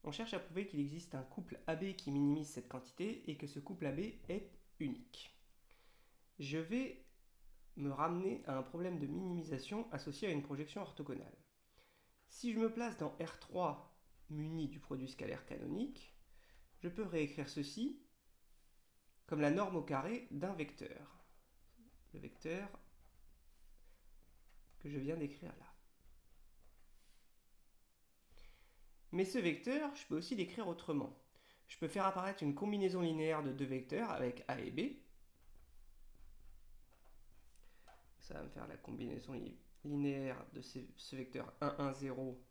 on cherche à prouver qu'il existe un couple AB qui minimise cette quantité et que ce couple AB est unique. Je vais me ramener à un problème de minimisation associé à une projection orthogonale. Si je me place dans R3 muni du produit scalaire canonique, je peux réécrire ceci comme la norme au carré d'un vecteur. Le vecteur que je viens d'écrire là. Mais ce vecteur, je peux aussi l'écrire autrement. Je peux faire apparaître une combinaison linéaire de deux vecteurs avec A et B. Ça va me faire la combinaison linéaire de ce vecteur 1, 1, 0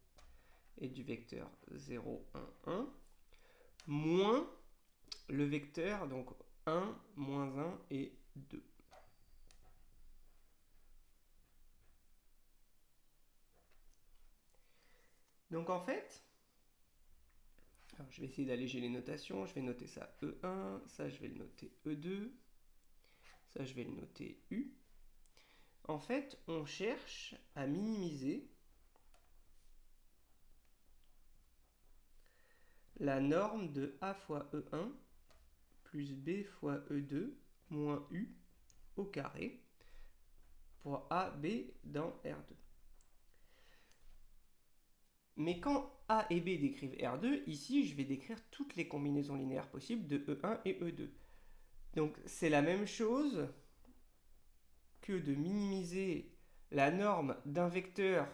et du vecteur 0, 1, 1, moins le vecteur, donc 1, moins 1 et 2. Donc en fait, alors je vais essayer d'alléger les notations. Je vais noter ça E1, ça je vais le noter E2, ça je vais le noter U. En fait, on cherche à minimiser la norme de A fois E1 plus B fois E2 moins U au carré pour A, B dans R2. Mais quand A et B décrivent R2, ici je vais décrire toutes les combinaisons linéaires possibles de E1 et E2. Donc c'est la même chose que de minimiser la norme d'un vecteur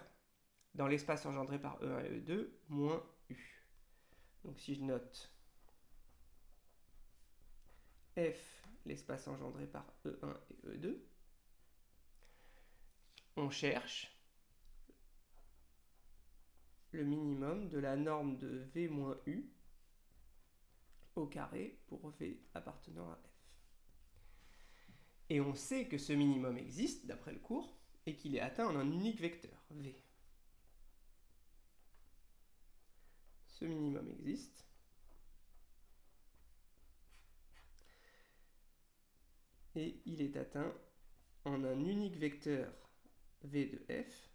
dans l'espace engendré par E1 et E2 moins U. Donc si je note F, l'espace engendré par E1 et E2, on cherche le minimum de la norme de V moins U au carré pour V appartenant à F. Et on sait que ce minimum existe, d'après le cours, et qu'il est atteint en un unique vecteur, V. Ce minimum existe. Et il est atteint en un unique vecteur V de F.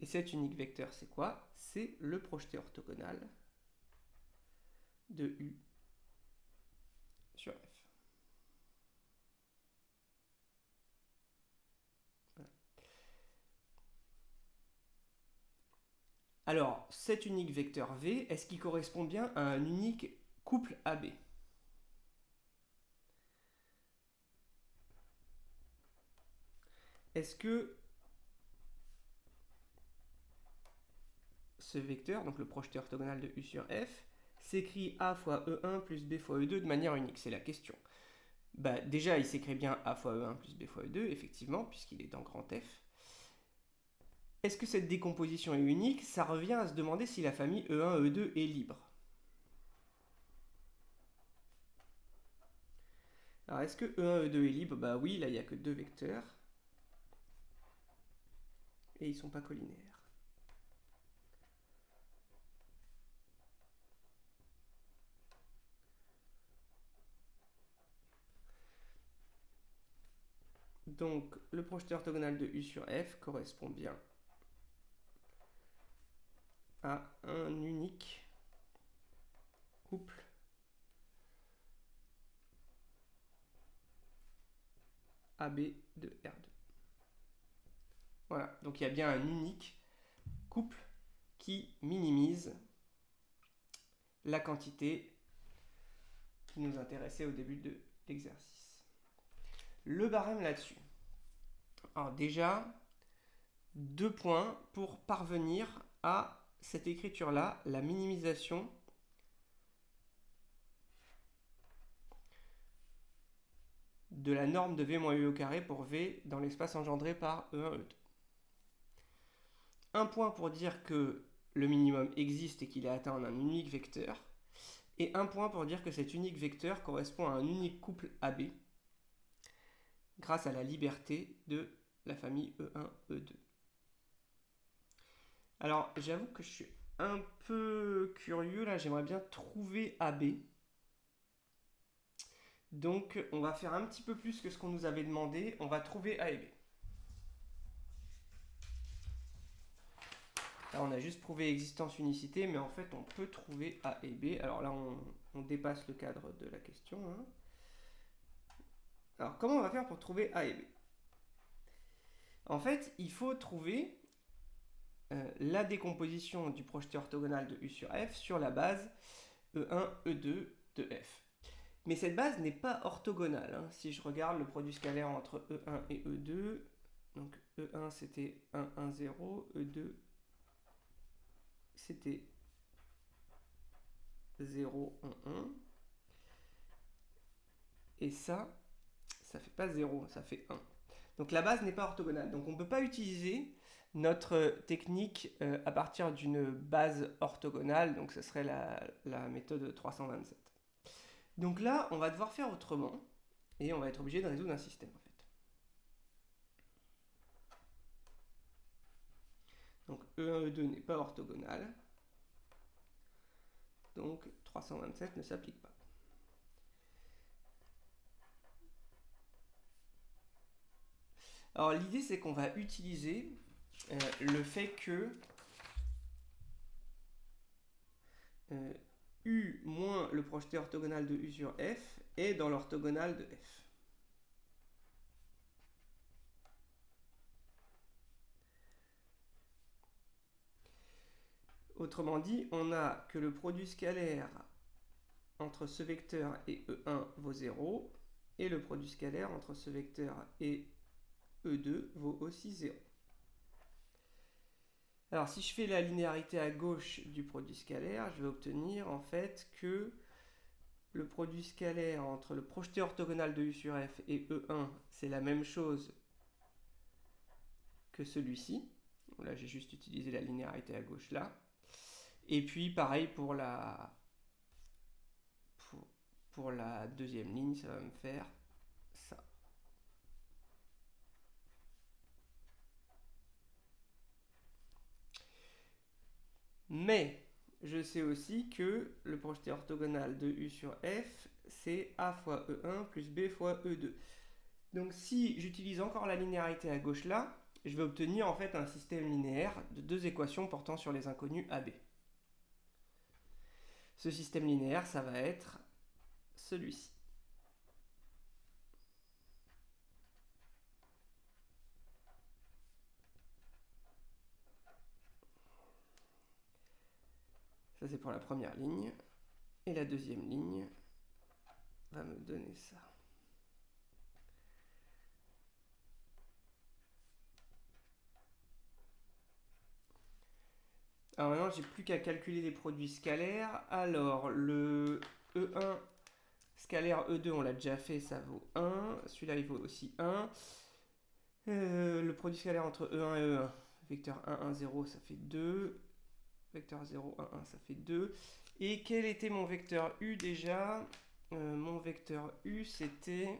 Et cet unique vecteur, c'est quoi? C'est le projeté orthogonal de U sur F. Voilà. Alors, cet unique vecteur V, est-ce qu'il correspond bien à un unique couple AB? Est-ce que ce vecteur, donc le projeté orthogonal de U sur F, s'écrit A fois E1 plus B fois E2 de manière unique? C'est la question. Bah, déjà, il s'écrit bien A fois E1 plus B fois E2, effectivement, puisqu'il est dans grand F. Est-ce que cette décomposition est unique? Ça revient à se demander si la famille E1, E2 est libre. Alors, est-ce que E1, E2 est libre? Bah oui, là, il n'y a que deux vecteurs. Et ils ne sont pas collinaires. Donc, le projeté orthogonal de U sur F correspond bien à un unique couple AB de R2. Voilà, donc il y a bien un unique couple qui minimise la quantité qui nous intéressait au début de l'exercice. Le barème là-dessus. Alors déjà, 2 points pour parvenir à cette écriture-là, la minimisation de la norme de V moins U au carré pour V dans l'espace engendré par E1, E2. Un point pour dire que le minimum existe et qu'il est atteint en un unique vecteur. Et un point pour dire que cet unique vecteur correspond à un unique couple AB grâce à la liberté de la famille E1, E2. Alors, j'avoue que je suis un peu curieux là, j'aimerais bien trouver AB. Donc, on va faire un petit peu plus que ce qu'on nous avait demandé, on va trouver A et B. Là, on a juste prouvé existence unicité, mais en fait, on peut trouver A et B. Alors là, on dépasse le cadre de la question. Hein. Alors, comment on va faire pour trouver A et B? En fait, il faut trouver la décomposition du projeté orthogonal de U sur F sur la base E1, E2 de F. Mais cette base n'est pas orthogonale. Hein. Si je regarde le produit scalaire entre E1 et E2, donc E1 c'était 1, 1, 0, E2 c'était 0, 1, 1. Et ça fait pas 0, ça fait 1. Donc la base n'est pas orthogonale. Donc on ne peut pas utiliser notre technique à partir d'une base orthogonale. Donc ce serait la méthode 327. Donc là, on va devoir faire autrement. Et on va être obligé de résoudre un système en fait. Donc E1, E2 n'est pas orthogonal. Donc 327 ne s'applique pas. Alors l'idée c'est qu'on va utiliser le fait que U moins le projeté orthogonal de U sur F est dans l'orthogonale de F. Autrement dit, on a que le produit scalaire entre ce vecteur et E1 vaut 0, et le produit scalaire entre ce vecteur et E2 vaut aussi 0. Alors si je fais la linéarité à gauche du produit scalaire, je vais obtenir en fait que le produit scalaire entre le projeté orthogonal de U sur F et E1, c'est la même chose que celui-ci. Là, j'ai juste utilisé la linéarité à gauche là. Et puis pareil pour la deuxième ligne, ça va me faire ça. Mais je sais aussi que le projeté orthogonal de U sur F, c'est A fois E1 plus B fois E2. Donc si j'utilise encore la linéarité à gauche là, je vais obtenir en fait un système linéaire de deux équations portant sur les inconnus AB. Ce système linéaire, ça va être celui-ci. Ça c'est pour la première ligne. Et la deuxième ligne va me donner ça. Alors maintenant, j'ai plus qu'à calculer les produits scalaires. Alors, le E1 scalaire E2, on l'a déjà fait, ça vaut 1. Celui-là, il vaut aussi 1. Le produit scalaire entre E1 et E1, vecteur 1, 1, 0, ça fait 2. Vecteur 0, 1, 1, ça fait 2. Et quel était mon vecteur U déjà? Mon vecteur U, c'était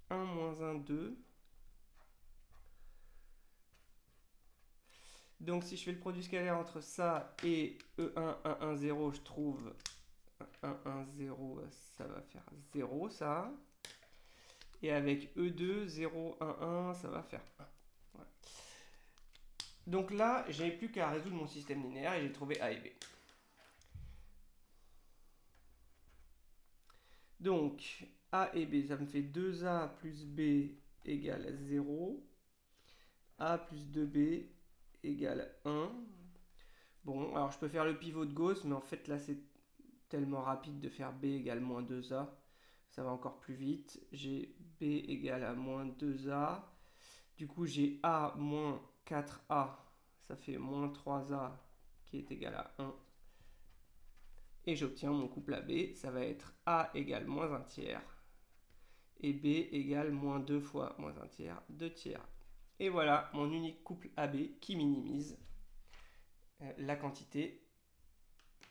1, moins 1, 2. Donc si je fais le produit scalaire entre ça et E1, 1, 1, 0, je trouve 1, 1, 0, ça va faire 0 ça. Et avec E2, 0, 1, 1, ça va faire 1. Voilà. Donc là, je n'ai plus qu'à résoudre mon système linéaire et j'ai trouvé A et B. Donc, A et B, ça me fait 2A plus B égale 0. A plus 2B égale 1. Bon, alors je peux faire le pivot de Gauss, mais en fait là c'est tellement rapide de faire B égale moins 2A. Ça va encore plus vite. J'ai B égale à moins 2A. Du coup, j'ai A moins 4A. Ça fait moins 3A qui est égal à 1. Et j'obtiens mon couple AB. Ça va être A égale moins 1 tiers. Et B égale moins 2 fois moins 1 tiers, 2 tiers. Et voilà mon unique couple AB qui minimise la quantité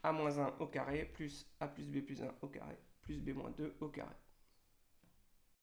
A moins 1 au carré plus A plus B plus 1 au carré plus B moins 2 au carré.